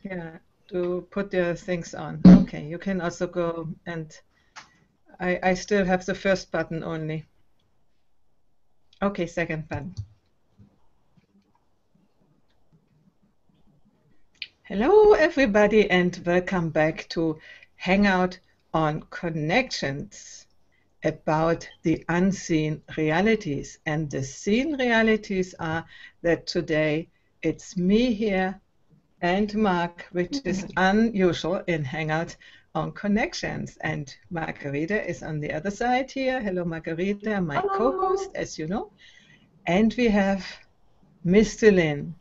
Yeah, to put your things on. Okay, you can also go and I still have the first button only. Okay, second button. Hello, everybody, and welcome back to Hangout on Connections about the unseen realities. And the seen realities are that today it's me here and Mark, which is unusual in Hangout on Connections. And Margherita is on the other side here. Hello, Margherita, my co-host, as you know. And we have Myste Lyn,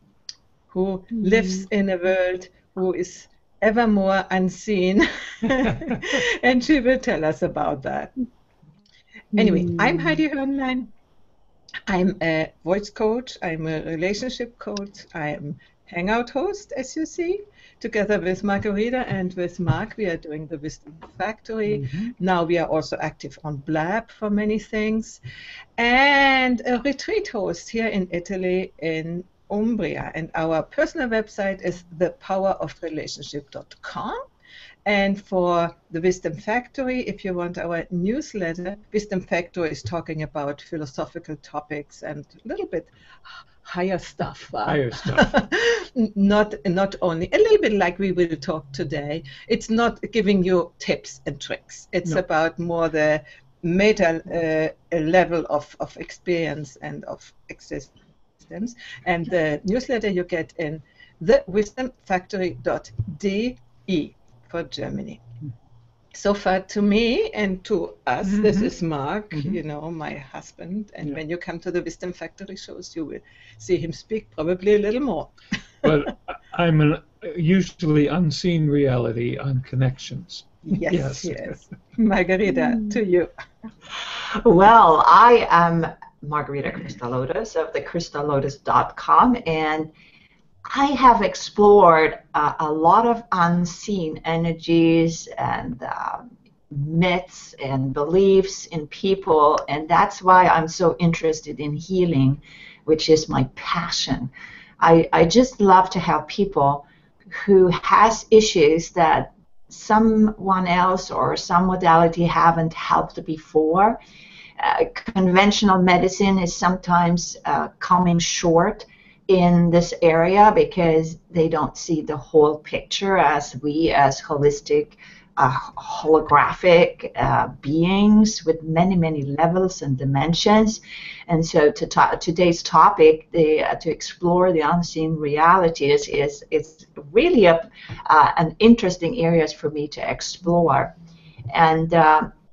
who lives in a world who is ever more unseen. And she will tell us about that. Anyway, I'm Heidi Hornlein. I'm a voice coach. I'm a relationship coach. I'm Hangout host, as you see. Together with Margherita and with Mark, we are doing the Wisdom Factory. Now we are also active on Blab for many things. And a retreat host here in Italy, in Umbria. And our personal website is thepowerofrelationship.com. And for the Wisdom Factory, if you want our newsletter, Wisdom Factory is talking about philosophical topics and a little bit higher stuff. Higher stuff. Not only, a little bit like we will talk today. It's not giving you tips and tricks. It's about more the meta level of experience and of existence. And the newsletter you get in thewisdomfactory.de. for Germany. So far to me and to us, this is Mark, you know, my husband. And when you come to the Wisdom Factory shows, you will see him speak probably a little more. But I'm an usually unseen reality on Connections. Yes. Margherita, to you. Well, I am Margherita Lotus of thecrystallotus.com, and I have explored a lot of unseen energies and myths and beliefs in people, and that's why I'm so interested in healing, which is my passion. I just love to help people who has issues that someone else or some modality haven't helped before. Conventional medicine is sometimes coming short in this area because they don't see the whole picture as we as holistic holographic beings with many levels and dimensions. And so today's topic, to explore the unseen realities, is really an interesting area for me to explore. And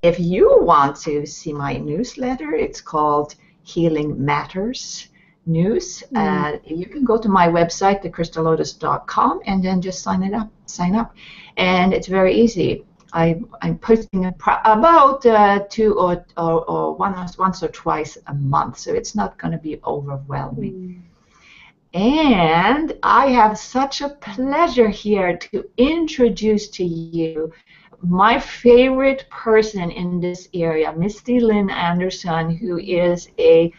if you want to see my newsletter, it's called Healing Matters News. You can go to my website, thecrystallotus.com, and then just sign up. And it's very easy. I'm posting about two or once or twice a month, so it's not going to be overwhelming. And I have such a pleasure here to introduce to you my favorite person in this area, Myste Lyn Anderson, who is a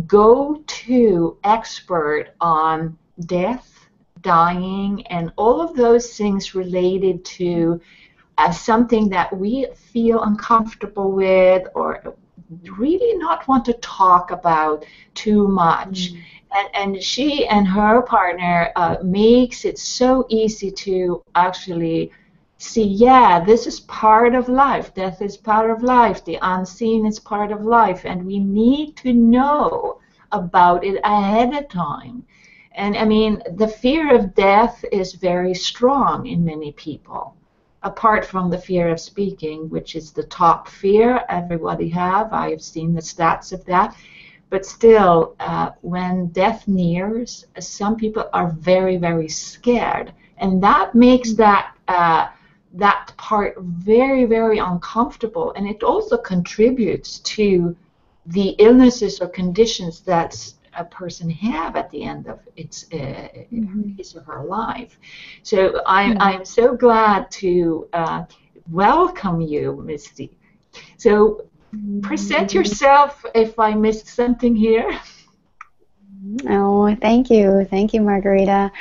go-to expert on death, dying, and all of those things related to something that we feel uncomfortable with or really not want to talk about too much. And she and her partner makes it so easy to actually see, yeah, this is part of life. Death is part of life. The unseen is part of life. And we need to know about it ahead of time. And I mean, the fear of death is very strong in many people, apart from the fear of speaking, which is the top fear everybody have. I have seen the stats of that. But still, when death nears, some people are very scared. And that makes that part very uncomfortable, and it also contributes to the illnesses or conditions that a person have at the end of his or her life. So I'm so glad to welcome you, Myste. So present yourself if I missed something here. Oh, thank you, Margherita.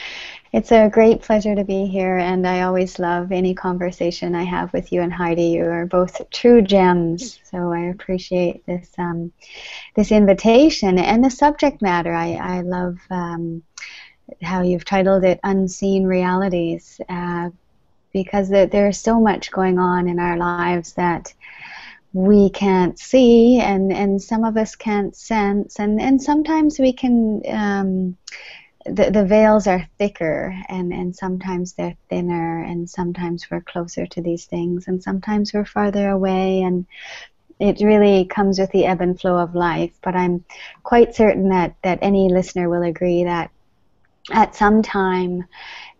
It's a great pleasure to be here, and I always love any conversation I have with you and Heidi. You are both true gems, so I appreciate this invitation and the subject matter. I love how you've titled it "Unseen Realities," because there's so much going on in our lives that we can't see, and some of us can't sense, and sometimes we can. The veils are thicker, and sometimes they're thinner, and sometimes we're closer to these things, and sometimes we're farther away, and it really comes with the ebb and flow of life. But I'm quite certain that any listener will agree that at some time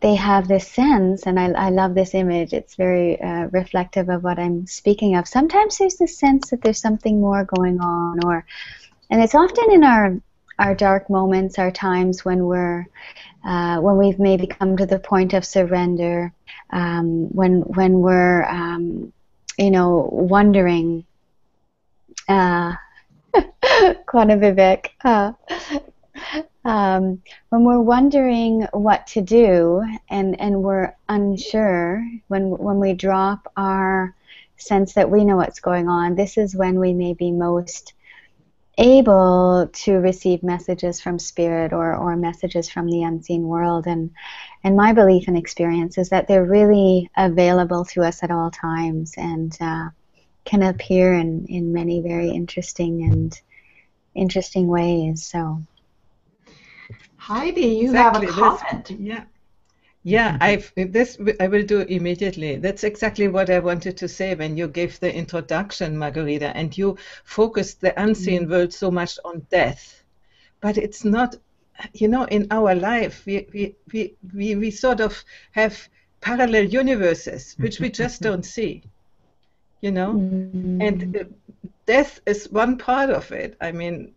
they have this sense, and I love this image. It's very reflective of what I'm speaking of. Sometimes there's this sense that there's something more going on, and it's often in our dark moments, our times when when we've maybe come to the point of surrender, when we're wondering, Kwana Vivek, when we're wondering what to do, and we're unsure, when we drop our sense that we know what's going on, this is when we may be most able to receive messages from spirit or messages from the unseen world. And my belief and experience is that they're really available to us at all times, and can appear in many very interesting ways. So Heidi, you Exactly. have a comment. Yeah, I will do immediately. That's exactly what I wanted to say when you gave the introduction, Margherita, and you focused the unseen world so much on death. But it's not, in our life, we sort of have parallel universes, which we just don't see, and death is one part of it. I mean,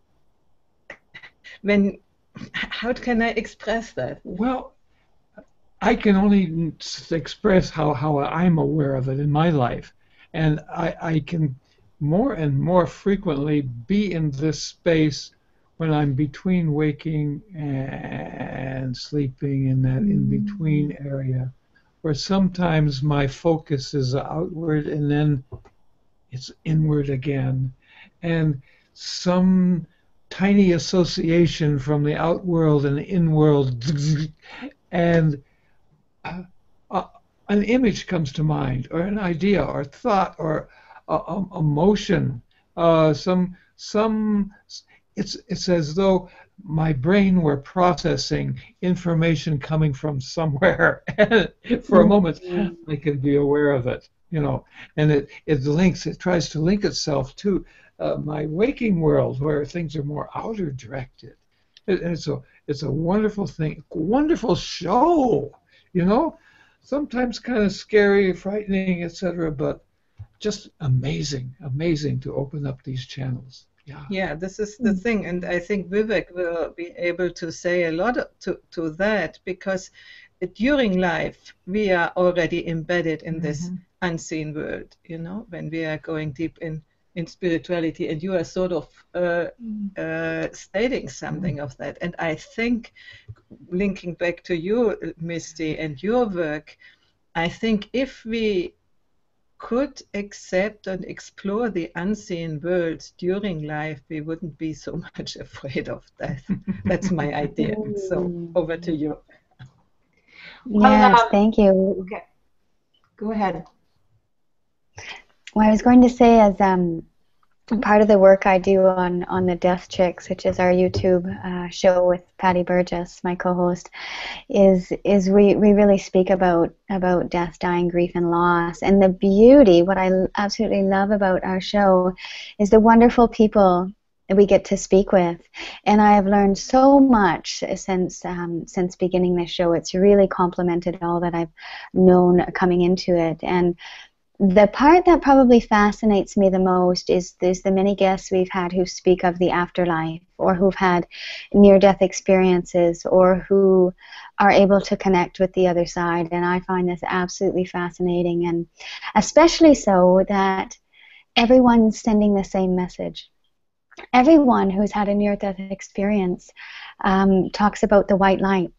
how can I express that? Well, I can only express how I'm aware of it in my life. And I can more and more frequently be in this space when I'm between waking and sleeping, in that in-between area, where sometimes my focus is outward and then it's inward again. And some tiny association from the outworld and the inworld, and an image comes to mind, or an idea, or thought, or a motion. It's as though my brain were processing information coming from somewhere. And for a moment, I can be aware of it, and it tries to link itself to my waking world, where things are more outer directed. And it's a wonderful thing, wonderful show. Sometimes kind of scary, frightening, etc., but just amazing to open up these channels. Yeah, this is the thing, and I think Vivek will be able to say a lot to that, because during life we are already embedded in this unseen world, when we are going deep in spirituality, and you are sort of stating something of that. And I think, linking back to you, Myste, and your work, I think if we could accept and explore the unseen worlds during life, we wouldn't be so much afraid of death. That's my idea. So over to you. Yes, thank you. Okay. Go ahead. Well, I was going to say, as part of the work I do on the Death Chicks, which is our YouTube show with Patty Burgess, my co-host, is we really speak about death, dying, grief, and loss. And the beauty, what I absolutely love about our show, is the wonderful people that we get to speak with. And I have learned so much since beginning this show. It's really complemented all that I've known coming into it. And the part that probably fascinates me the most is the many guests we've had who speak of the afterlife, or who've had near-death experiences, or who are able to connect with the other side. And I find this absolutely fascinating, and especially so that everyone's sending the same message. Everyone who's had a near-death experience talks about the white light.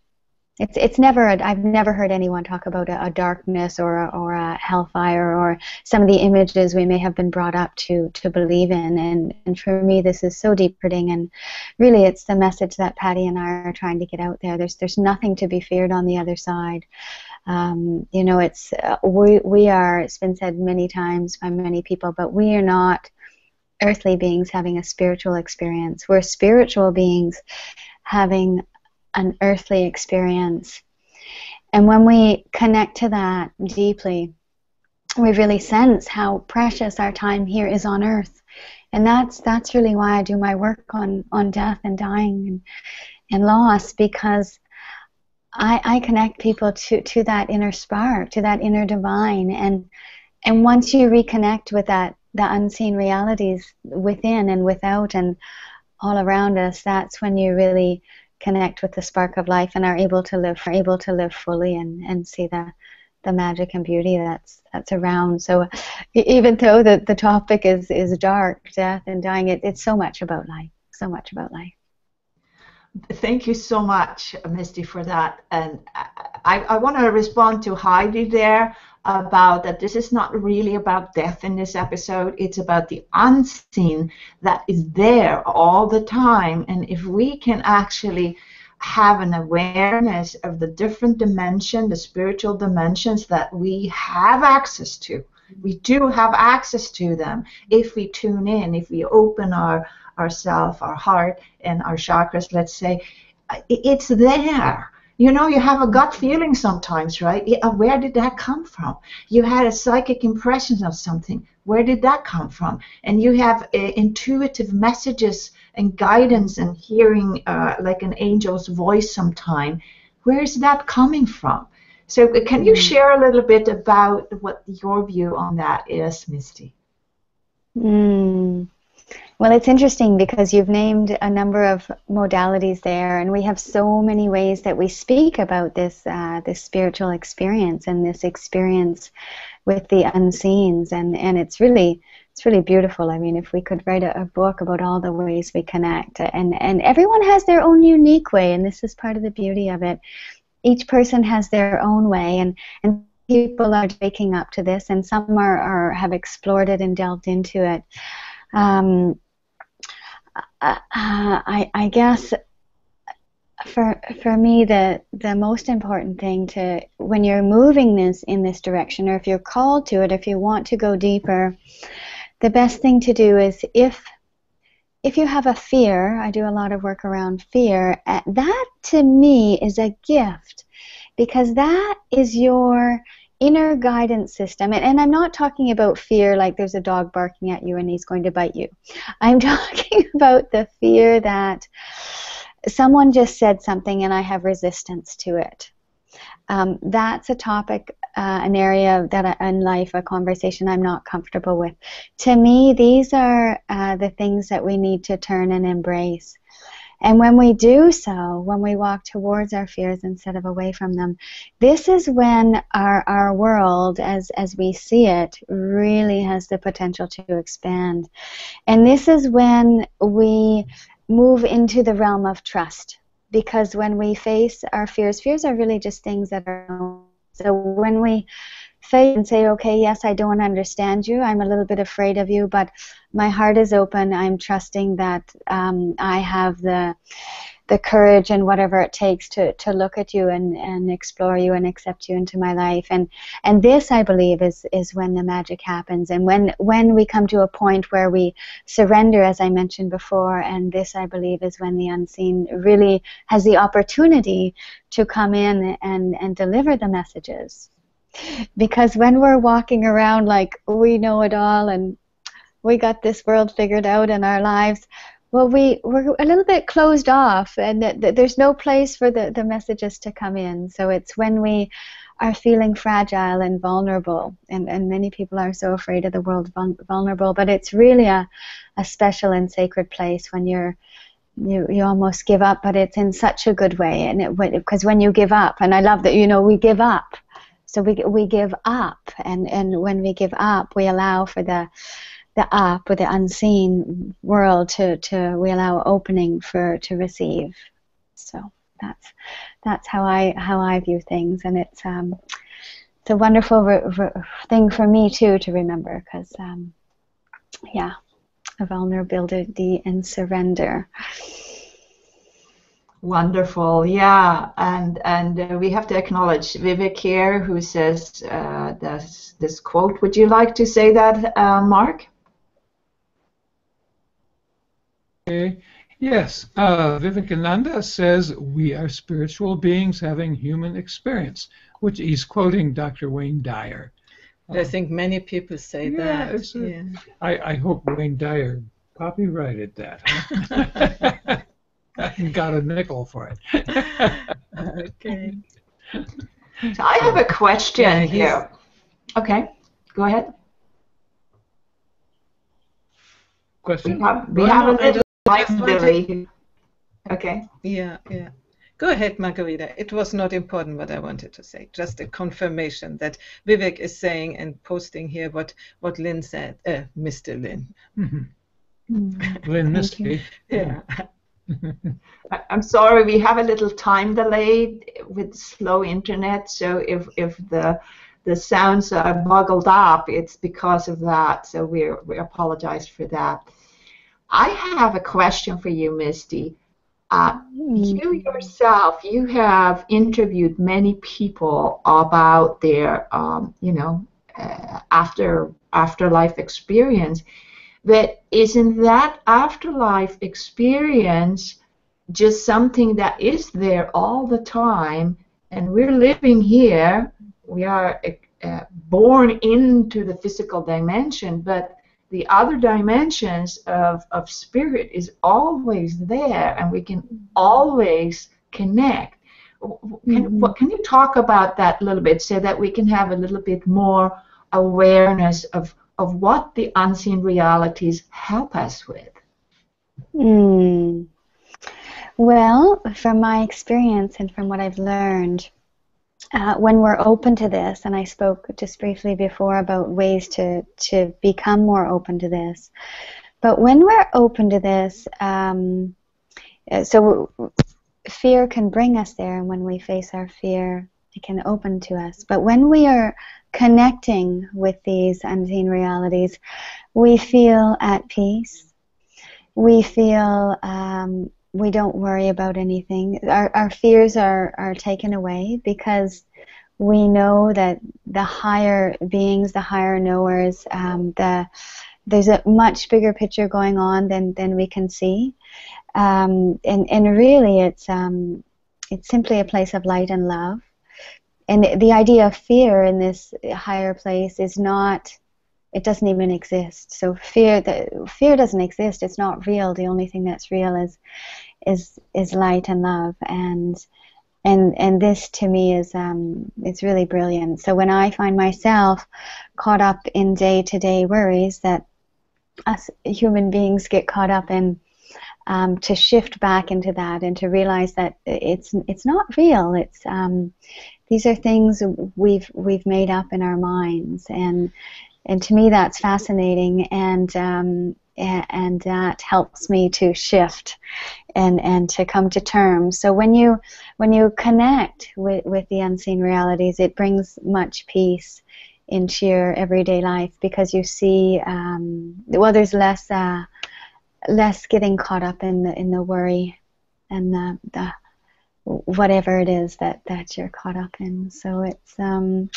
It's never. I've never heard anyone talk about a darkness or a hellfire or some of the images we may have been brought up to believe in. And for me, this is so deep rooting. And really, it's the message that Patty and I are trying to get out there. There's nothing to be feared on the other side. You know, it's we are. It's been said many times by many people, but we are not earthly beings having a spiritual experience. We're spiritual beings having an earthly experience. And when we connect to that deeply, we really sense how precious our time here is on earth. And that's really why I do my work on death and dying and loss, because I connect people to that inner spark, to that inner divine. And once you reconnect with that, the unseen realities within and without and all around us, that's when you really connect with the spark of life and are able to live fully and see the magic and beauty that's around. So even though the topic is dark, death and dying, it's so much about life, so much about life. Thank you so much, Misty, for that. And I want to respond to Heidi there about that this is not really about death in this episode. It's about the unseen that is there all the time. And if we can actually have an awareness of the different dimension, the spiritual dimensions that we have access to, we do have access to them if we tune in, if we open ourself, our heart, and our chakras, let's say, it's there. You know, you have a gut feeling sometimes, right? Where did that come from? You had a psychic impression of something. Where did that come from? And you have intuitive messages and guidance and hearing like an angel's voice sometime. Where is that coming from? So can you share a little bit about what your view on that is, Misty? Well, it's interesting because you've named a number of modalities there, and we have so many ways that we speak about this this spiritual experience and this experience with the unseens, and it's really beautiful. I mean, if we could write a book about all the ways we connect, and everyone has their own unique way, and this is part of the beauty of it. Each person has their own way, and people are waking up to this, and some have explored it and delved into it. I guess for me the most important thing when you're moving in this direction, or if you're called to it, if you want to go deeper, the best thing to do is if you have a fear, I do a lot of work around fear, that to me is a gift, because that is your inner guidance system. And I'm not talking about fear like there's a dog barking at you and he's going to bite you. I'm talking about the fear that someone just said something and I have resistance to it. That's a topic, an area that in life, a conversation I'm not comfortable with. To me, these are the things that we need to turn and embrace. And when we do so, when we walk towards our fears instead of away from them, this is when our world, as we see it, really has the potential to expand. And this is when we move into the realm of trust. Because when we face our fears are really just things that are known. So when we face and say, okay, yes, I don't understand you, I'm a little bit afraid of you, but my heart is open, I'm trusting that I have the courage and whatever it takes to look at you and explore you and accept you into my life. And this, I believe, is when the magic happens, and when we come to a point where we surrender, as I mentioned before. And this, I believe, is when the unseen really has the opportunity to come in and deliver the messages. Because when we're walking around like we know it all and we got this world figured out in our lives, well, we're a little bit closed off, and there's no place for the messages to come in. So it's when we are feeling fragile and vulnerable, and many people are so afraid of the world vulnerable, but it's really a special and sacred place when you almost give up, but it's in such a good way. And because when you give up, and I love that, we give up. So we give up, and when we give up, we allow for the up, or the unseen world we allow opening to receive. So That's how I view things, and it's a wonderful thing for me too to remember, because yeah, vulnerability and surrender. Wonderful, yeah, and we have to acknowledge Vivek here, who says this quote. Would you like to say that, Mark? Okay. Yes, Vivekananda says we are spiritual beings having human experience, which he's quoting Dr. Wayne Dyer. I think many people say that. Yeah. I hope Wayne Dyer copyrighted that. Huh? And got a nickel for it. Okay. So I have a question here. Okay, go ahead. Question? We have a little time delay. Okay. Yeah. Go ahead, Margherita. It was not important what I wanted to say. Just a confirmation that Vivek is saying and posting here what Lyn said. Myste Lyn. Lyn Myste. Yeah. I'm sorry, we have a little time delay with slow internet, so if the sounds are boggled up, it's because of that. So we apologize for that. I have a question for you, Misty. You yourself, you have interviewed many people about their, afterlife experience. But isn't that afterlife experience just something that is there all the time? And we're living here. We are born into the physical dimension, but the other dimensions of spirit is always there, and we can always connect. Can you talk about that a little bit so that we can have a little bit more awareness of what the unseen realities help us with? Well, from my experience and from what I've learned, when we're open to this, and I spoke just briefly before about ways to become more open to this, but when we're open to this, so fear can bring us there, and when we face our fear, it can open to us. But when we are connecting with these unseen realities, we feel at peace. We feel we don't worry about anything. Our fears are taken away because we know that the higher beings, the higher knowers, there's a much bigger picture going on than we can see. And really it's simply a place of light and love. And the idea of fear in this higher place is not, it doesn't even exist. So fear doesn't exist. It's not real. The only thing that's real is light and love. And this to me is it's really brilliant. So when I find myself caught up in day-to-day worries that us human beings get caught up in, to shift back into that and to realize that it's not real. It's these are things we've made up in our minds, and to me that's fascinating, and that helps me to shift and to come to terms. So when you connect with the unseen realities, it brings much peace into your everyday life, because you see there's less getting caught up in the worry and the whatever it is that you're caught up in. So it's a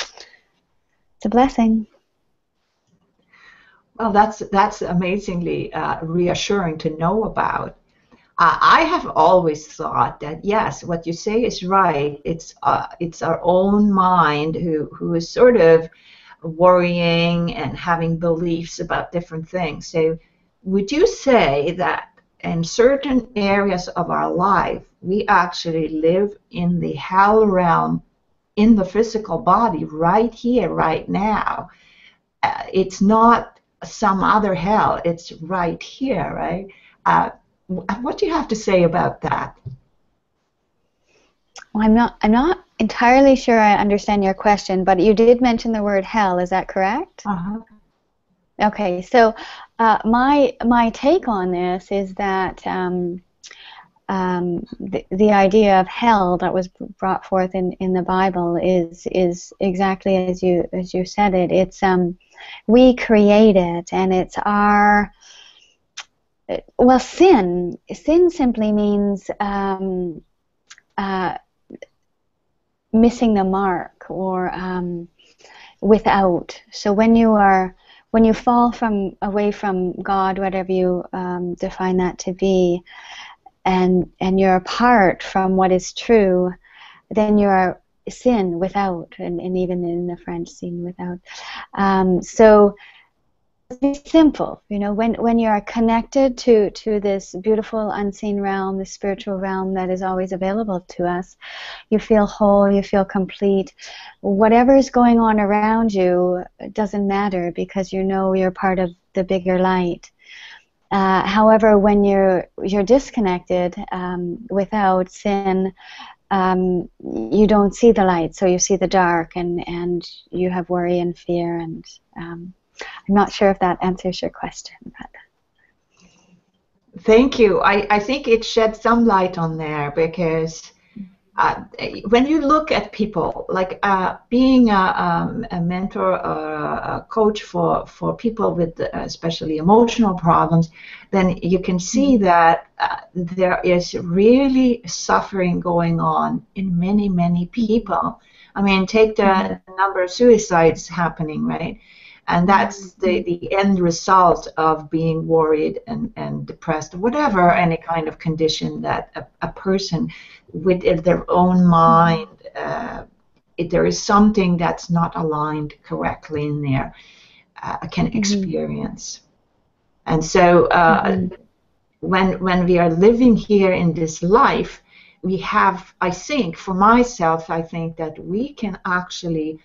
blessing. Well, that's amazingly reassuring to know about. I have always thought that yes, what you say is right. It's our own mind who is sort of worrying and having beliefs about different things. So would you say that in certain areas of our life, we actually live in the hell realm in the physical body right here, right now? It's not some other hell. It's right here, right? What do you have to say about that? Well, I'm not entirely sure I understand your question, but you did mention the word hell. Is that correct? Uh-huh. Okay, so my take on this is that the idea of hell that was brought forth in the Bible is exactly as you said it. It's we create it, and it's our sin. Sin simply means missing the mark, or without. So when you fall away from God, whatever you define that to be, and you're apart from what is true, then you're sin without, and even in the French, sin without. So it's simple, when you are connected to this beautiful unseen realm, the spiritual realm that is always available to us, you feel whole, you feel complete. Whatever is going on around you doesn't matter, because you're part of the bigger light. However, when you're disconnected, without sin, you don't see the light, so you see the dark, and you have worry and fear. And I'm not sure if that answers your question. But thank you. I think it sheds some light on there, because when you look at people, like being a mentor or a coach for people with especially emotional problems, then you can see that there is really suffering going on in many, many people. I mean, take the number of suicides happening, right? And that's the end result of being worried and depressed, whatever, any kind of condition that a person with their own mind, if there is something that's not aligned correctly in there, can experience. And so when we are living here in this life, we have, I think, for myself, I think that we can actually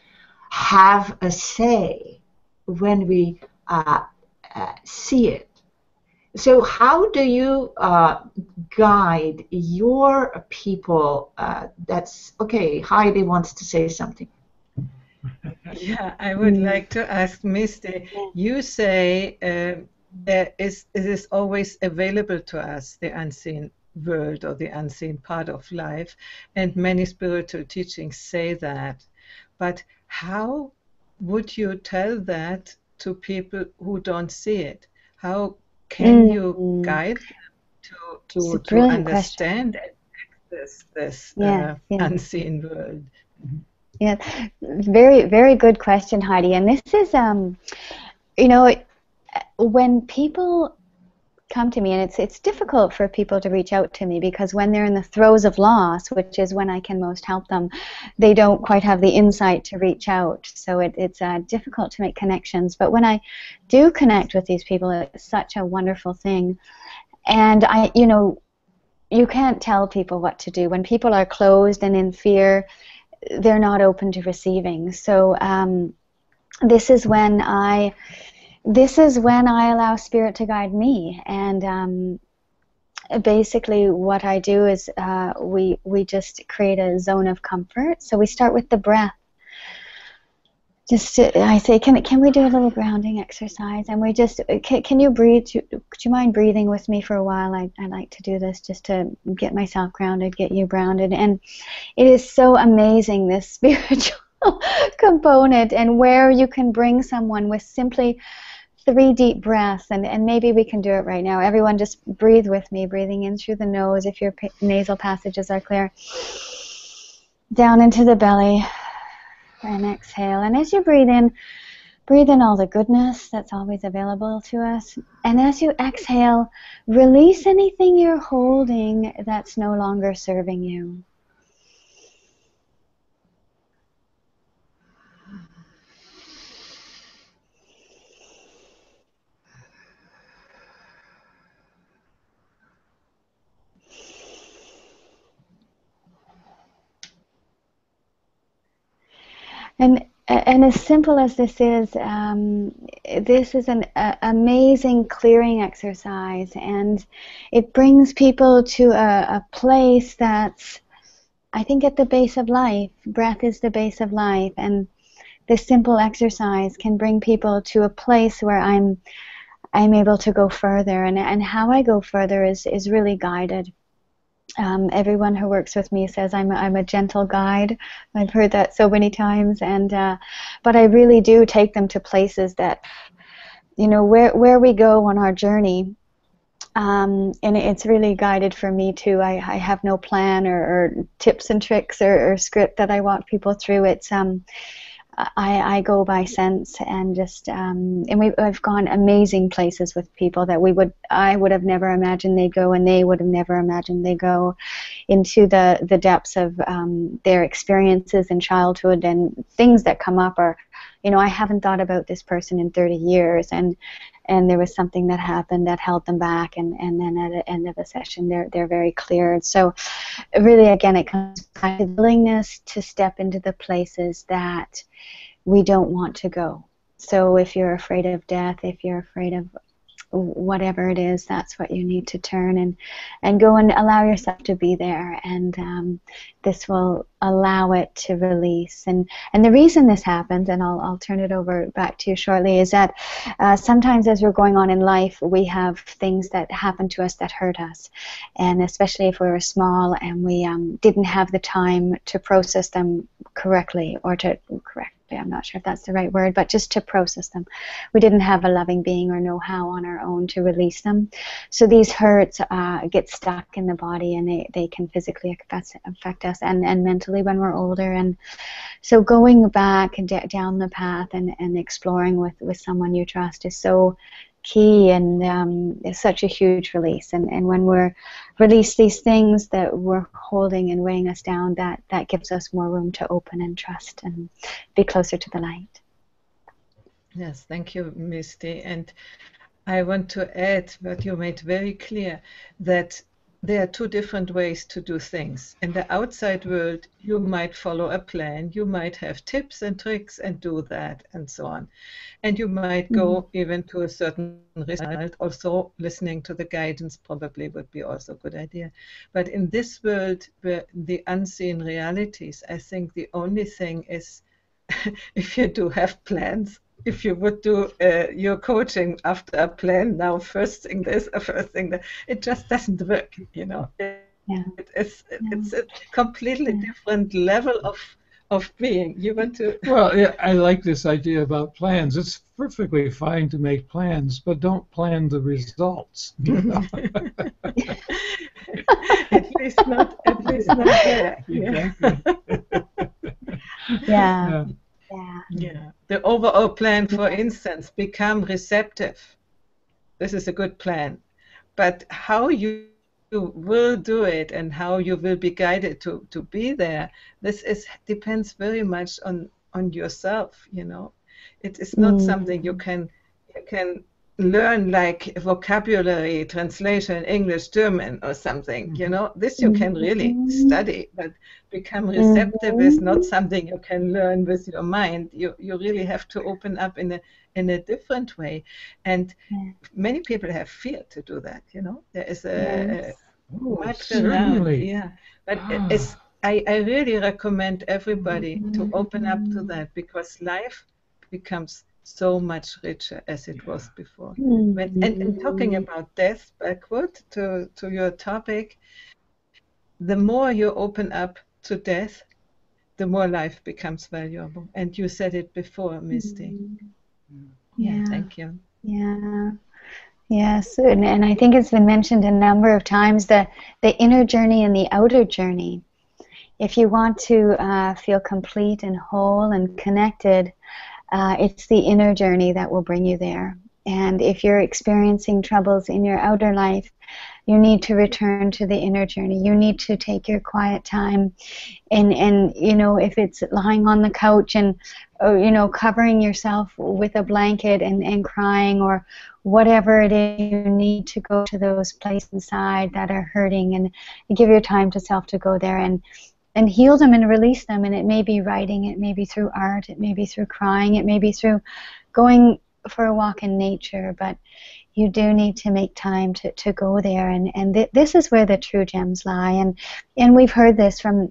have a say when we see it. So how do you guide your people? That's okay. Heidi wants to say something. Yeah, I would like to ask Myste. You say it is always available to us, the unseen world or the unseen part of life, and many spiritual teachings say that. But how would you tell that to people who don't see it? How can you guide them to understand this unseen world? Yeah, very, very good question, Heidi. And this is, when people come to me, and it's difficult for people to reach out to me, because when they're in the throes of loss, which is when I can most help them, they don't quite have the insight to reach out. So it's difficult to make connections. But when I do connect with these people, it's such a wonderful thing. And you can't tell people what to do. When people are closed and in fear, they're not open to receiving. So this is when I allow Spirit to guide me. And basically what I do is we just create a zone of comfort. So we start with the breath. I say, can we do a little grounding exercise? And we just, can you breathe? Could you mind breathing with me for a while? I like to do this just to get myself grounded, get you grounded. And it is so amazing, this spiritual component, and where you can bring someone with simply 3 deep breaths. And maybe we can do it right now. Everyone just breathe with me, breathing in through the nose if your nasal passages are clear. Down into the belly. And exhale. And as you breathe in all the goodness that's always available to us. And as you exhale, release anything you're holding that's no longer serving you. And as simple as this is an amazing clearing exercise, and it brings people to a place that's, I think, at the base of life. Breath is the base of life, and this simple exercise can bring people to a place where I'm able to go further, and how I go further is really guided. Everyone who works with me says I'm a gentle guide. I've heard that so many times, and but I really do take them to places that, you know, where we go on our journey. And it's really guided for me too. I have no plan or tips and tricks or script that I walk people through. It's I go by sense, and just and I've gone amazing places with people that I would have never imagined they'd go, and they would have never imagined they go into the depths of their experiences in childhood, and things that come up are, you know, I haven't thought about this person in 30 years, and there was something that happened that held them back, and then at the end of the session they're very clear. So really, again, it comes back to the willingness to step into the places that we don't want to go. So if you're afraid of death, if you're afraid of whatever it is, that's what you need to turn and go and allow yourself to be there, and this will allow it to release. And the reason this happens, and I'll turn it over back to you shortly, is that sometimes as we're going on in life, we have things that happen to us that hurt us, and especially if we were small and we didn't have the time to process them correctly, or to I'm not sure if that's the right word, but just to process them. We didn't have a loving being or know how on our own to release them. So these hurts get stuck in the body, and they can physically affect us and mentally when we're older. And so going back and down the path and exploring with someone you trust is so key, and it's such a huge release. And when we're release these things that we're holding and weighing us down, that gives us more room to open and trust and be closer to the light. Yes, thank you, Myste. And I want to add what you made very clear, that there are two different ways to do things. In the outside world, you might follow a plan, you might have tips and tricks and do that and so on. And you might go even to a certain result. Also, listening to the guidance probably would be also a good idea. But in this world, where the unseen realities, I think the only thing is, if you do have plans, if you would do your coaching after a plan, now first thing this, first thing that, it just doesn't work, you know. It's a completely different level of being. You want to... Well, yeah, I like this idea about plans. It's perfectly fine to make plans, but don't plan the results. You know? At least not there. Yeah. Yeah. The overall plan, for instance, become receptive. This is a good plan. But how you will do it and how you will be guided to be there, depends very much on yourself, you know. It is not something you can learn, like vocabulary, translation, English, German or something, you know. This you can really study, but become receptive is not something you can learn with your mind. You really have to open up in a different way. And many people have fear to do that, you know. There is much around. Yeah. But I really recommend everybody to open up to that, because life becomes so much richer as it was before. And talking about death, backward to your topic, the more you open up to death, the more life becomes valuable. And you said it before, Myste. Yeah, thank you. Yeah. Yes, and I think it's been mentioned a number of times, the inner journey and the outer journey. If you want to feel complete and whole and connected, it's the inner journey that will bring you there. And if you're experiencing troubles in your outer life, you need to return to the inner journey. You need to take your quiet time, and you know, if it's lying on the couch and you know, covering yourself with a blanket and crying, or whatever it is, you need to go to those places inside that are hurting, and give your time to self to go there and heal them and release them. And it may be writing, it may be through art, it may be through crying, it may be through going for a walk in nature, but you do need to make time to go there, and this is where the true gems lie. And we've heard this from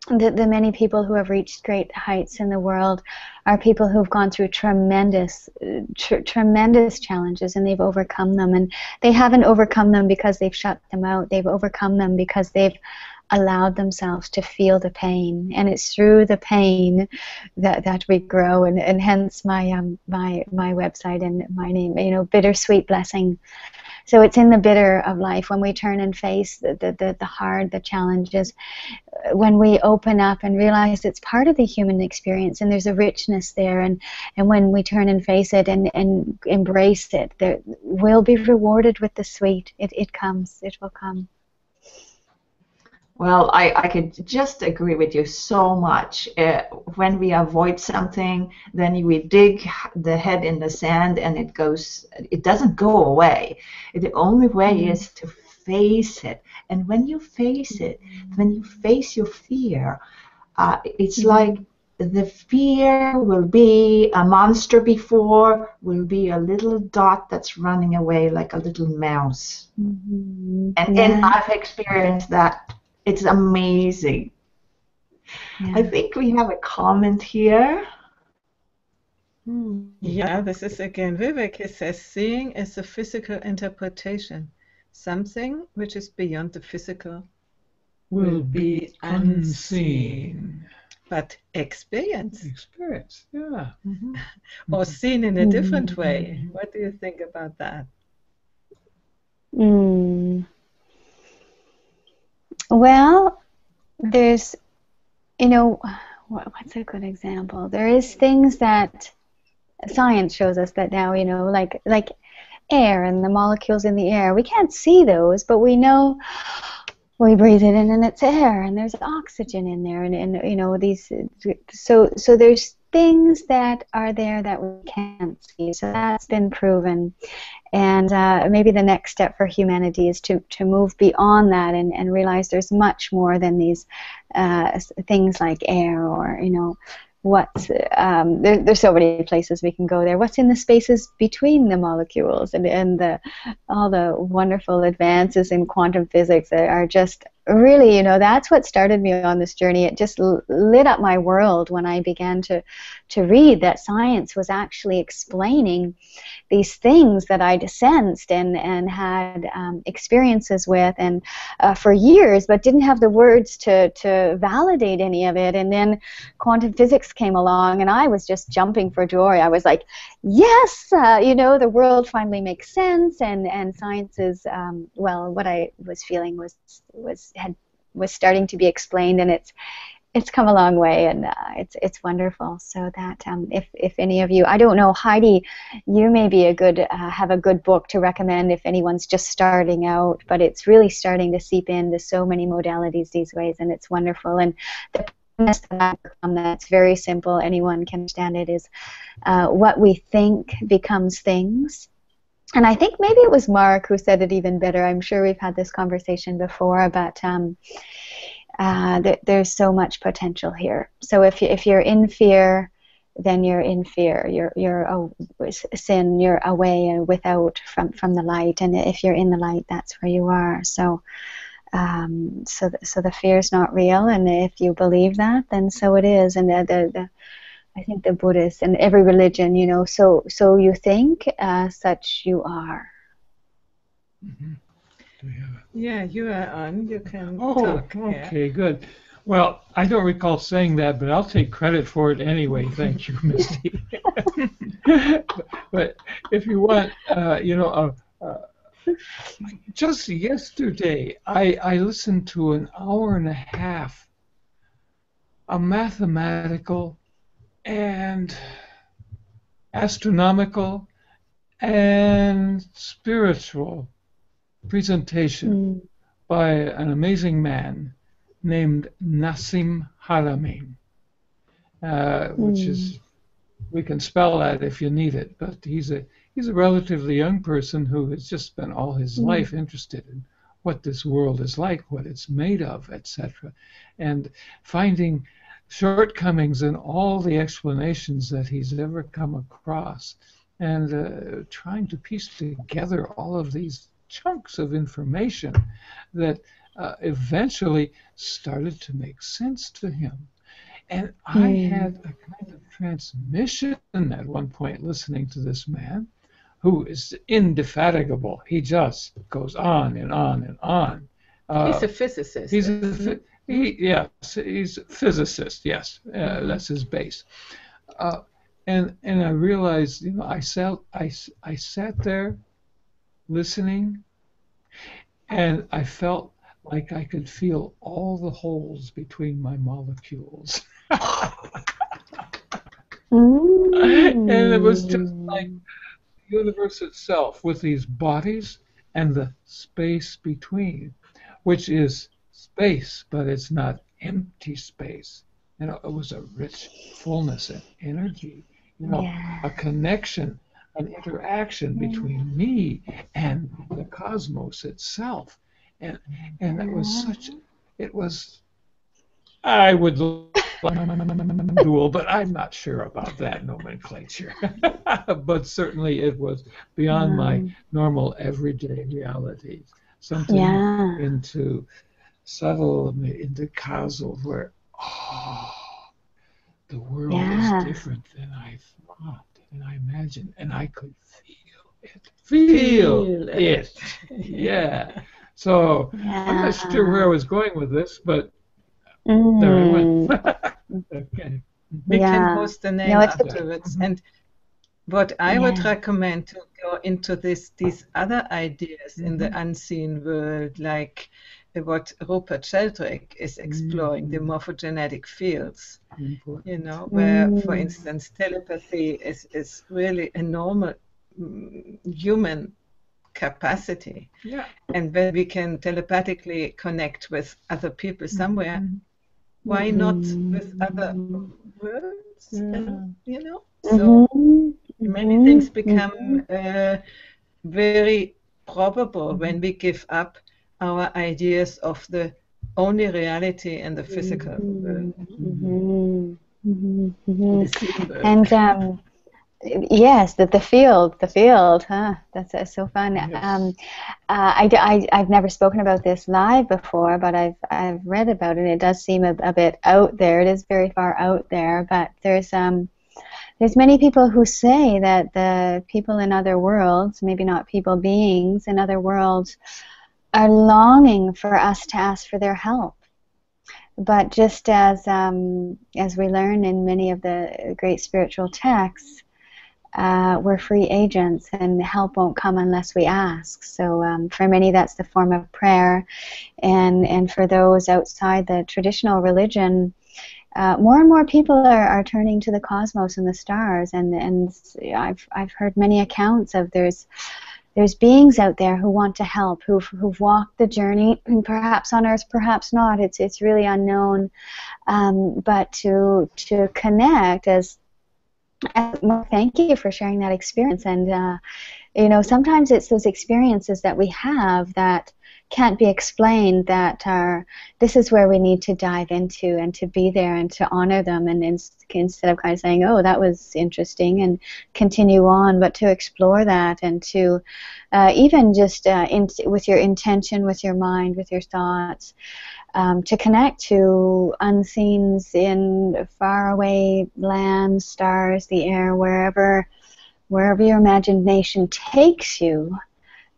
the many people who have reached great heights in the world are people who've gone through tremendous challenges, and they've overcome them. And they haven't overcome them because they've shut them out. They've overcome them because they've allowed themselves to feel the pain, and it's through the pain that we grow. And hence my my website and my name, Bittersweet Blessing. So it's in the bitter of life when we turn and face the hard, the challenges, when we open up and realize it's part of the human experience and there's a richness there, and when we turn and face it and embrace it, we'll be rewarded with the sweet. It comes. It will come. Well, I could just agree with you so much. When we avoid something, then we dig the head in the sand, and it doesn't go away. The only way is to face it. And when you face it, when you face your fear, it's like the fear will be a monster before, will be a little dot that's running away like a little mouse. And I've experienced that. It's amazing. Yeah. I think we have a comment here. Yeah, this is again Vivek. He says, seeing is a physical interpretation. Something which is beyond the physical will be unseen. But experience. Experience, yeah. Or seen in a different way. What do you think about that? Well, there's, what's a good example? There is things that science shows us that now, like air and the molecules in the air. We can't see those, but we know we breathe it in and it's air, and there's oxygen in there, and these. So there's things that are there that we can't see. So that's been proven. And maybe the next step for humanity is to move beyond that and realize there's much more than these things like air, or what's there's so many places we can go there. What's in the spaces between the molecules, and all the wonderful advances in quantum physics that are just really, that's what started me on this journey. It just lit up my world when I began to read that science was actually explaining these things that I'd sensed and had experiences with, and for years, but didn't have the words to validate any of it. And then quantum physics came along, and I was just jumping for joy. I was like, yes, the world finally makes sense, and science is, what I was feeling was starting to be explained, and it's come a long way, and it's wonderful. So that if any of you, I don't know, Heidi, you may be have a good book to recommend if anyone's just starting out, but it's really starting to seep into so many modalities these ways, and it's wonderful. And the premise that's very simple, anyone can understand it, is what we think becomes things. And I think maybe it was Mark who said it even better. I'm sure we've had this conversation before, but there's so much potential here. So if you're in fear, then you're in fear. You're sin. You're away and without from the light. And if you're in the light, that's where you are. So the fear is not real. And if you believe that, then so it is. And I think the Buddhists and every religion, so you think, such you are. Yeah, you are on. You can talk. Okay, good. Well, I don't recall saying that, but I'll take credit for it anyway. Thank you, Misty. But if you want, just yesterday, I listened to an hour and a half, a mathematical and astronomical and spiritual presentation by an amazing man named Nassim Haramein, which is, we can spell that if you need it, but he's a relatively young person who has just spent all his life interested in what this world is like, what it's made of, etc., and finding shortcomings in all the explanations that he's ever come across, and trying to piece together all of these chunks of information that eventually started to make sense to him. And I had a kind of transmission at one point listening to this man who is indefatigable. He just goes on and on and on. He's a physicist. He's a physicist. Yes, that's his base. And I realized, I sat there listening, and I felt like I could feel all the holes between my molecules. And it was just like the universe itself with these bodies and the space between, which is space, but it's not empty space. It was a rich fullness and energy, a connection, an interaction between me and the cosmos itself. And it was, I would dual, but I'm not sure about that nomenclature. But certainly it was beyond my normal everyday realities. Something into subtle, into causal, where the world is different than I thought and I imagined, and I could feel it. Yeah. So I'm not sure where I was going with this, but there I went. Okay. We can post the name afterwards. And what I would recommend to go into these other ideas in the unseen world, like what Rupert Sheldrake is exploring, the morphogenetic fields, where, for instance, telepathy is really a normal human capacity. Yeah. And when we can telepathically connect with other people somewhere, why not with other worlds? So many things become very probable when we give up our ideas of the only reality in the physical world. And yes, the field, huh? That's so fun. Yes. I've never spoken about this live before, but I've read about it. It does seem a bit out there. It is very far out there, but there's many people who say that the people in other worlds, maybe not people, beings in other worlds, are longing for us to ask for their help. But just as we learn in many of the great spiritual texts, we're free agents, and help won't come unless we ask. So for many, that's the form of prayer, and for those outside the traditional religion, more and more people are turning to the cosmos and the stars, and I've heard many accounts of there's beings out there who want to help, who've walked the journey, perhaps on Earth, perhaps not. It's really unknown, but to connect as well, thank you for sharing that experience. And sometimes it's those experiences that we have that can't be explained, that this is where we need to dive into and to be there and to honor them, and instead of kind of saying, oh, that was interesting, and continue on, but to explore that, and to even just with your intention, with your mind, with your thoughts, to connect to unseens in faraway lands, stars, the air, wherever your imagination takes you.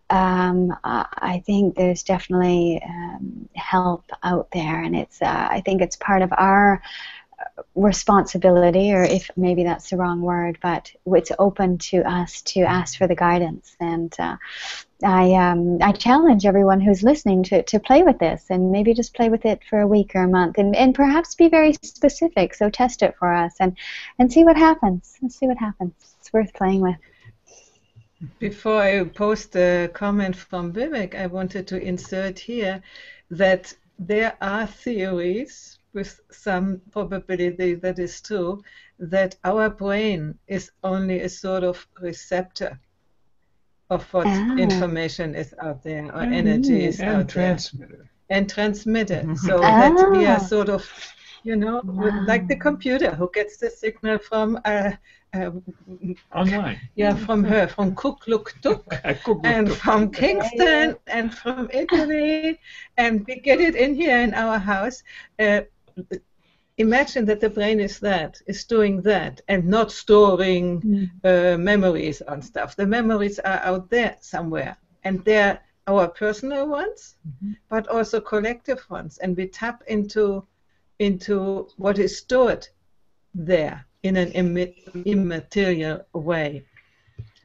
I think there's definitely help out there, and I think it's part of our responsibility, or if maybe that's the wrong word, but it's open to us to ask for the guidance. And I challenge everyone who's listening to play with this, and maybe just play with it for a week or a month, and perhaps be very specific. So test it for us and see what happens. Let's see what happens. It's worth playing with. Before I post a comment from Vivek, I wanted to insert here that there are theories with some probability that is true, that our brain is only a sort of receptor of what information is out there, or energy is out there. And transmitter. And transmitter, so that we are sort of You know, like the computer who gets the signal from Online. yeah, from her, from Kukluk-Tuk, and from Kingston, and from Italy, and we get it in here in our house. Imagine that the brain is doing that, and not storing memories on stuff. The memories are out there somewhere, and they're our personal ones, but also collective ones, and we tap into what is stored there in an immaterial way.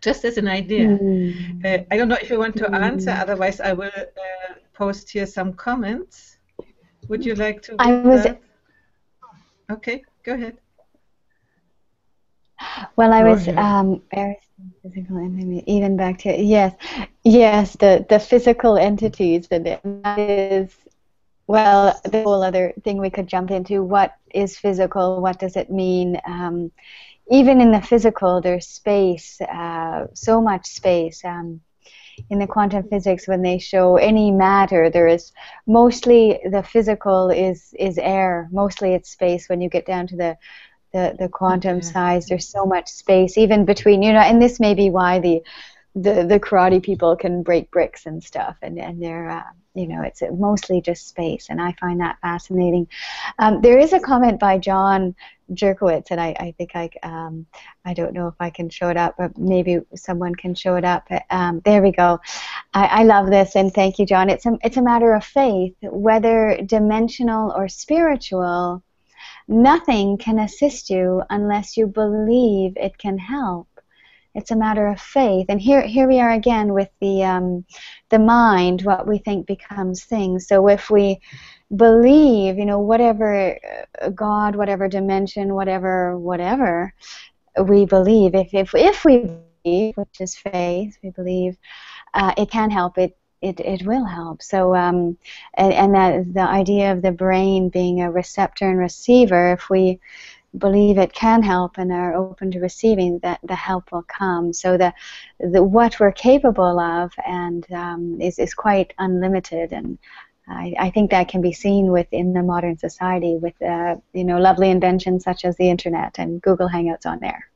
Just as an idea. I don't know if you want to answer, otherwise I will post here some comments. Would you like to read that? Okay, go ahead. Well, I was physical entity, even back to yes, the physical entities, and that is, well, the whole other thing we could jump into. What is physical? What does it mean? Even in the physical, there's space, so much space. In the quantum physics, when they show any matter, there is mostly the physical is air. Mostly it's space. When you get down to the quantum size, there's so much space, even between, you know. And this may be why the karate people can break bricks and stuff, and they're you know, it's mostly just space, and I find that fascinating. There is a comment by John Jerkowitz, and I think I don't know if I can show it up, but maybe someone can show it up. There we go. I love this, and thank you, John. It's a matter of faith, whether dimensional or spiritual. Nothing can assist you unless you believe it can help. It's a matter of faith, and here we are again with the mind. What we think becomes things. So if we believe, you know, whatever God, whatever dimension, whatever we believe, if we believe, which is faith, we believe it can help. It will help. So and that the idea of the brain being a receptor and receiver, if we believe it can help and are open to receiving, that the help will come. So the what we're capable of and is quite unlimited, and I think that can be seen within the modern society with you know, lovely inventions such as the internet and Google Hangouts on there.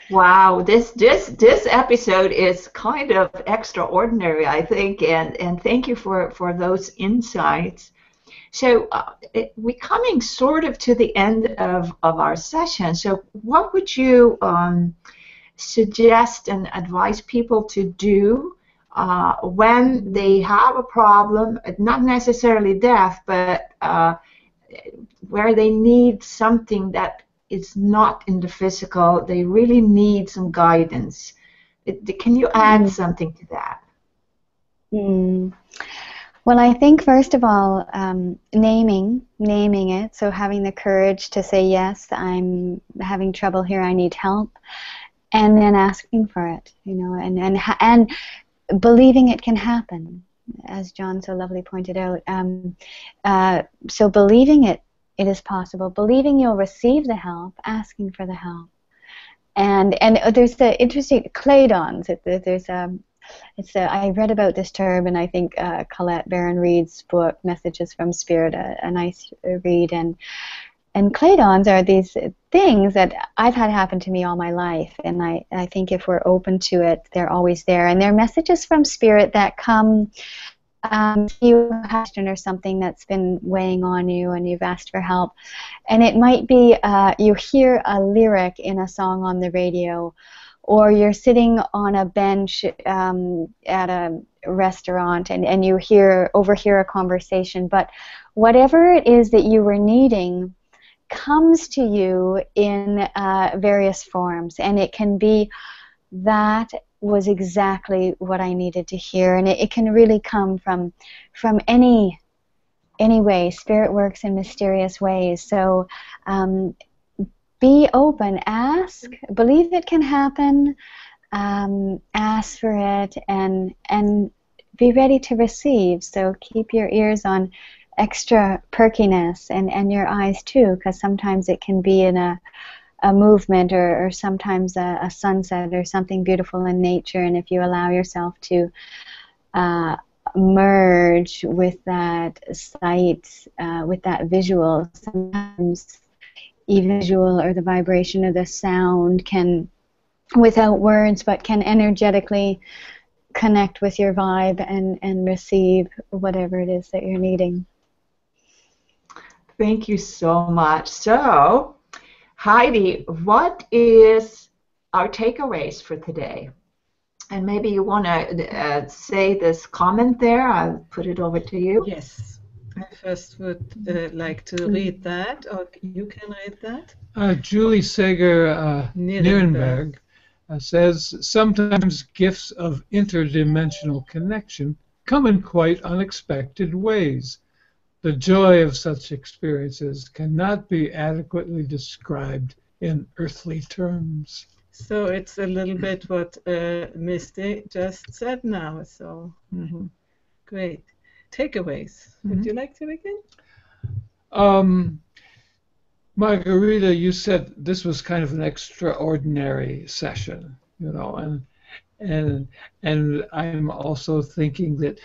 Wow, this episode is kind of extraordinary, I think, and thank you for those insights. So we're coming sort of to the end of our session. So what would you suggest and advise people to do when they have a problem, not necessarily death, but where they need something that is not in the physical, they really need some guidance? Can you add something to that? Well, I think first of all, naming it, so having the courage to say, yes, I'm having trouble here, I need help, and then asking for it, you know, and believing it can happen, as John so lovely pointed out. So believing it is possible, believing you'll receive the help, asking for the help, and there's the interesting cladons. I read about this term, and I think Colette Baron-Reid's book, Messages from Spirit, a nice read. And cladons are these things that I've had happen to me all my life, and I think if we're open to it, they're always there. And they're messages from Spirit that come to you, a question or something that's been weighing on you, and you've asked for help. And it might be you hear a lyric in a song on the radio, or you're sitting on a bench at a restaurant and you overhear a conversation. But whatever it is that you were needing comes to you in various forms, and it can be that was exactly what I needed to hear, and it can really come from any way. Spirit works in mysterious ways. So be open, ask, believe it can happen, ask for it, and be ready to receive. So keep your ears on extra perkiness, and your eyes too, because sometimes it can be in a movement or sometimes a sunset or something beautiful in nature, and if you allow yourself to merge with that sight, with that visual. Sometimes even visual or the vibration of the sound can, without words, but can energetically connect with your vibe and receive whatever it is that you're needing. Thank you so much. So, Heidi, what is our takeaways for today? And maybe you want to say this comment there. I'll put it over to you. Yes. I first would like to read that, or you can read that. Julie Sager Nierenberg says, sometimes gifts of interdimensional connection come in quite unexpected ways. The joy of such experiences cannot be adequately described in earthly terms. So it's a little bit what Myste just said now. So great. Takeaways. Would you like to begin? Margherita, you said this was kind of an extraordinary session, you know, and I'm also thinking that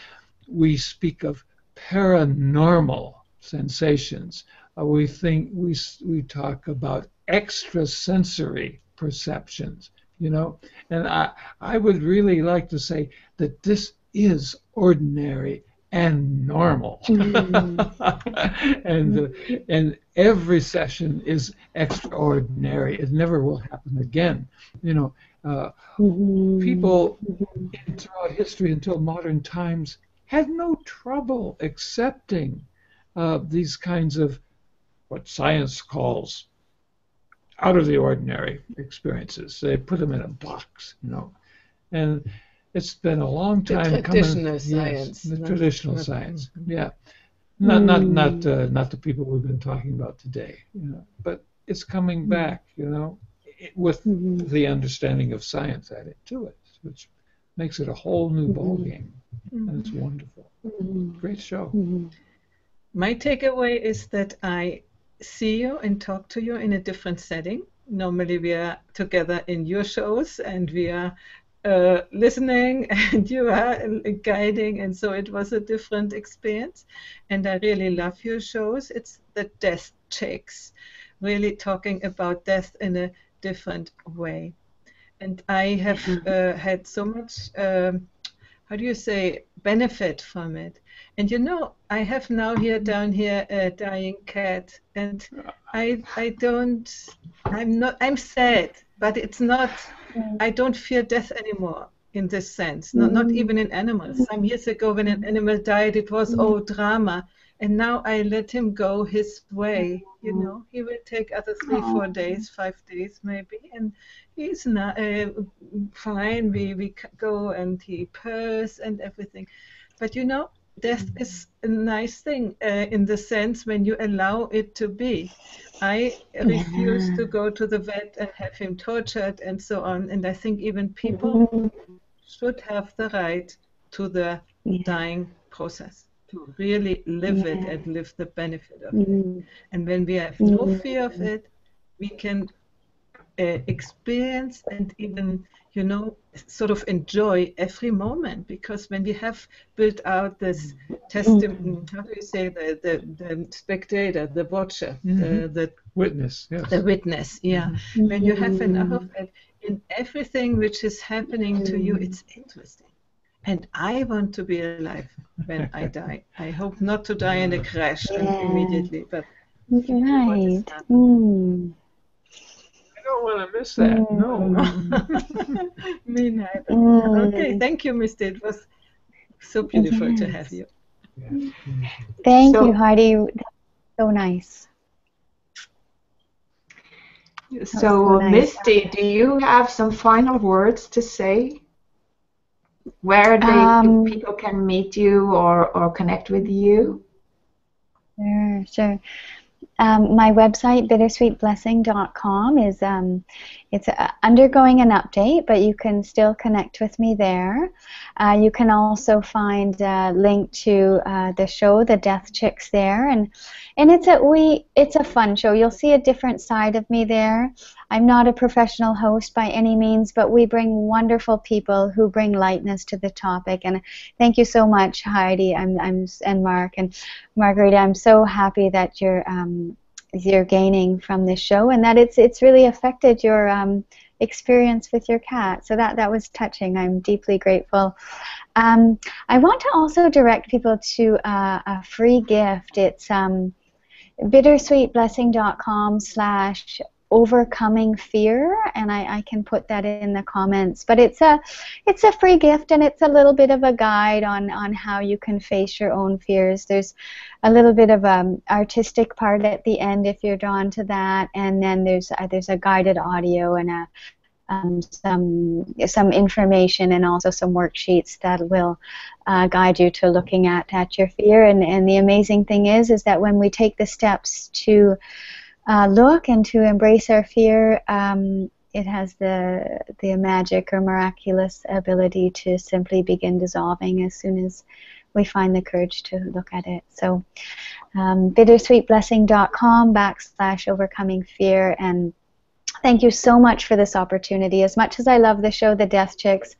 we speak of paranormal sensations. We talk about extrasensory perceptions, you know, and I would really like to say that this is ordinary and normal. And every session is extraordinary. It never will happen again. You know, people throughout history until modern times had no trouble accepting these kinds of what science calls out of the ordinary experiences. They put them in a box, you know, and it's been a long time the traditional science. Yes, the traditional science. Yeah, not the people we've been talking about today. You know, but it's coming back. You know, with the understanding of science added to it, which makes it a whole new ballgame, and it's wonderful. Great show. My takeaway is that I see you and talk to you in a different setting. Normally we are together in your shows and we are listening and you are guiding, and so it was a different experience, and I really love your shows. It's the death checks, really talking about death in a different way, and I have had so much how do you say, benefit from it. And you know, I have now down here a dying cat, and I'm sad, but it's not, I don't fear death anymore in this sense, not even in animals. Some years ago when an animal died, it was, oh, drama. And now I let him go his way, you know. He will take other 3-4 days, 5 days maybe, and he's not, fine. We go and he purrs and everything. But you know, death is a nice thing in the sense when you allow it to be. I refuse to go to the vet and have him tortured and so on. And I think even people should have the right to the dying process, to really live it and live the benefit of it. And when we have no fear of it, we can experience and even, you know, sort of enjoy every moment. Because when we have built out this testimony, how do you say, the spectator, the watcher, the witness, yes. The witness, yeah. When you have enough of it in everything which is happening to you, it's interesting. And I want to be alive when I die. I hope not to die in a crash immediately, but right. I don't want to miss that. No. Me neither. Okay, thank you, Myste. It was so beautiful to have you. Thank you, Heidi. So nice. So, Myste, do you have some final words to say? Where people can meet you or connect with you? Sure. My website, bittersweetblessing.com, is it's undergoing an update, but you can still connect with me there. You can also find a link to the show, The Death Chicks, there, and it's a fun show. You'll see a different side of me there. I'm not a professional host by any means, but we bring wonderful people who bring lightness to the topic. And thank you so much, Heidi, and Mark and Margherita. I'm so happy that you're gaining from this show, and that it's really affected your experience with your cat. So that was touching. I'm deeply grateful. I want to also direct people to a free gift. It's bittersweetblessing.com/overcoming fear, and I can put that in the comments. But it's a free gift, and it's a little bit of a guide on how you can face your own fears. There's a little bit of artistic part at the end if you're drawn to that, and then there's a guided audio and some information and also some worksheets that will guide you to looking at your fear. And the amazing thing is that when we take the steps to look and to embrace our fear, it has the magic or miraculous ability to simply begin dissolving as soon as we find the courage to look at it. So bittersweetblessing.com/overcoming fear. And thank you so much for this opportunity. As much as I love the show, The Death Chicks,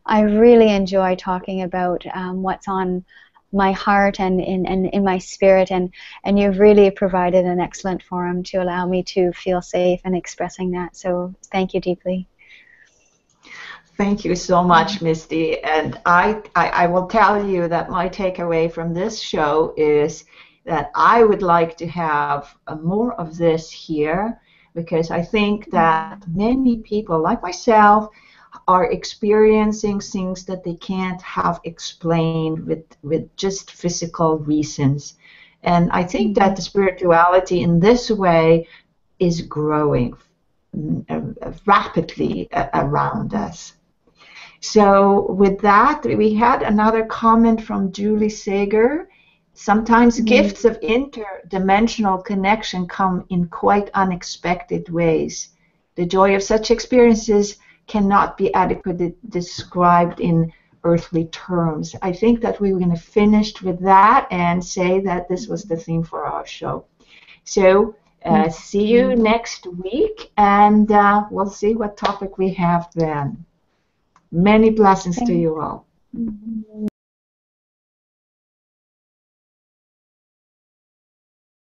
I really enjoy talking about what's on my heart and in my spirit, and you've really provided an excellent forum to allow me to feel safe in expressing that. So thank you deeply. Thank you so much, Misty. And I will tell you that my takeaway from this show is that I would like to have more of this here, because I think that many people, like myself, are experiencing things that they can't have explained with just physical reasons. And I think that the spirituality in this way is growing rapidly around us. So with that, we had another comment from Julie Sager. Sometimes gifts of interdimensional connection come in quite unexpected ways. The joy of such experiences cannot be adequately described in earthly terms. I think that we were going to finish with that and say that this was the theme for our show. So see you next week, and we'll see what topic we have then. Many blessings to you all.